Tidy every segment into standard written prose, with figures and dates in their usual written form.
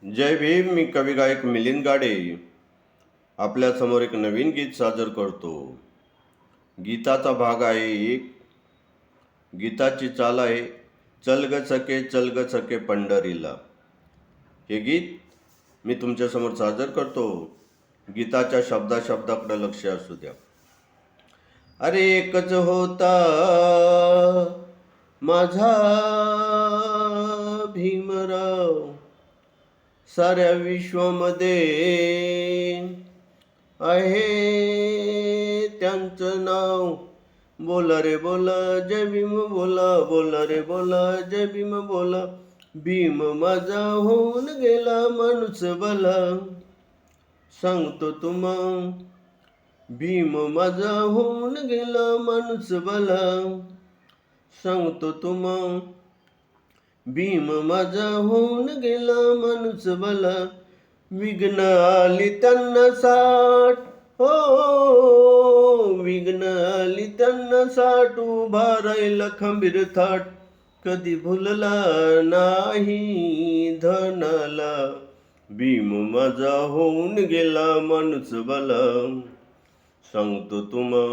जय भीम. मी कवी गायक मिलिंद गाडे आपल्यासमोर एक नवीन गीत सादर करतो. गीताचा भाग आहे एक. गीताची चाल आहे, चल ग सखे पंढरीला. हे गीत मी तुमच्यासमोर सादर करतो. गीताच्या शब्दाकडे लक्ष असू द्या. अरे एकच होता माझा भीमराव, साऱ्या विश्वामध्ये आहे त्यांचं नाव. बोला रे बोला जय भीम बोला, बोला रे बोला जय भीम बोला. भीम माझा होऊन गेला माणूस भला, सांगतो तुम्हा. भीम माझा होऊन गेला माणूस भला, सांगतो तुम्हा. भीम माझा होऊन गेला माणूस भला. विघ्न आली त्यांना साठ, हो विघ्न आली त्यांना साठ. उभा राहिला खंबीर थाट, कधी भुलला नाही धनाला. भीम माझा होऊन गेला माणूस भला, सांगतो तुम्हा.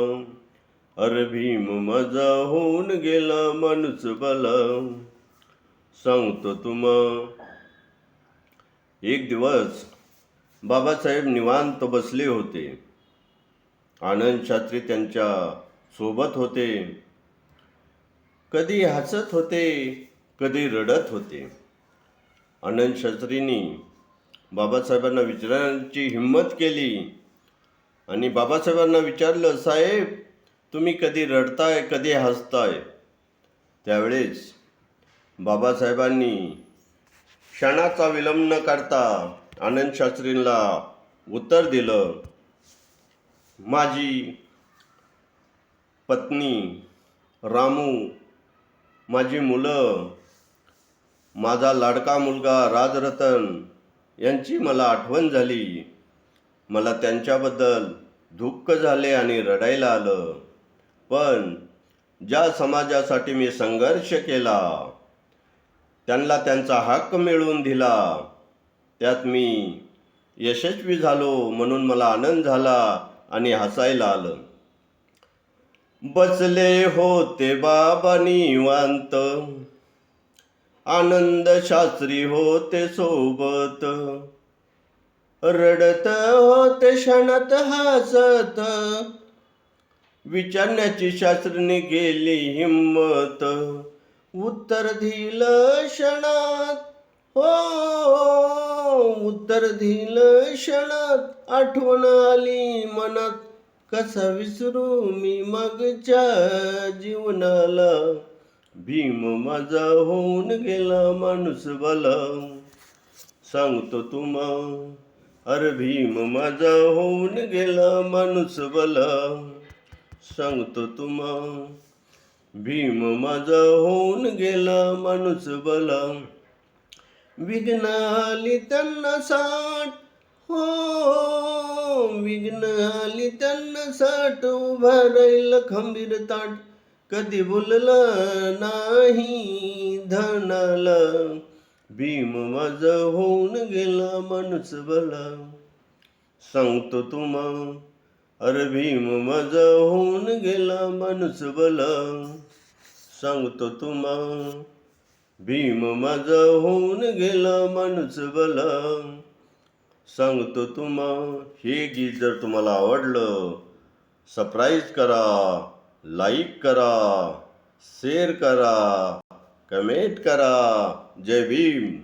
अरे भीम माझा होऊन गेला माणूस भला, सांगतो तुम्हा. एक दिवस बाबासाहेब निवांत बसले होते. आनंद शास्त्री त्यांच्या सोबत होते. कधी हसत होते, कधी रडत होते. आनंद शास्त्रींनी बाबासाहेबांना विचारण्याची हिंमत केली आणि बाबासाहेबांना विचारलं, साहेब तुम्ही कधी रडताय कधी हसताय? त्यावेळेस बाबासाहेबांनी क्षणाचा विलंब न करता आनंद शास्त्रींना उत्तर दिलं, माझी पत्नी रामू, माझी मुलं, माझा लाडका मुलगा राजरतन यांची मला आठवण झाली. मला त्यांच्याबद्दल दुःख झाले आणि रडायला आलं. पण ज्या समाजासाठी मी संघर्ष केला, त्यांना त्यांचा हक्क मिळवून दिला, त्यात मी यशस्वी झालो म्हणून मला आनंद झाला आणि हसायला आलं. बसले होते बाबा निवांत, आनंद शास्त्री होते सोबत. रडत होते क्षणात हसत, विचारण्याची शास्त्रीने गेली हिंमत. उत्तर दिलं क्षणात, हो उत्तर दिलं क्षणात. आठवण आली मनात, कसा विसरू मी मागच्या जीवनाला. भीम माझा होऊन गेला माणूस भला, सांगतो तुम्हा. अरे भीम माझा होऊन गेला माणूस भला, सांगतो तुम्हा. भीम माझा होऊन गेला माणूस भला. विघ्न आली त्यांना साठ, हो विघ्न आली त्यांना साठ. उभा राहिला खंबीर ताट, कधी भुलला नाही धनाला. भीम माझा होऊन गेला माणूस भला, सांगतो तुम्हा. अरे भीम माझा होऊन गेला माणूस भला, सांगतो तुम्हा. भीम माझा होऊन गेला माणूस भला, सांगतो तुम्हा. हे गीत जर तुम्हाला आवडलं, सबस्क्राईब करा, लाईक करा, शेअर करा, कमेंट करा. जय भीम.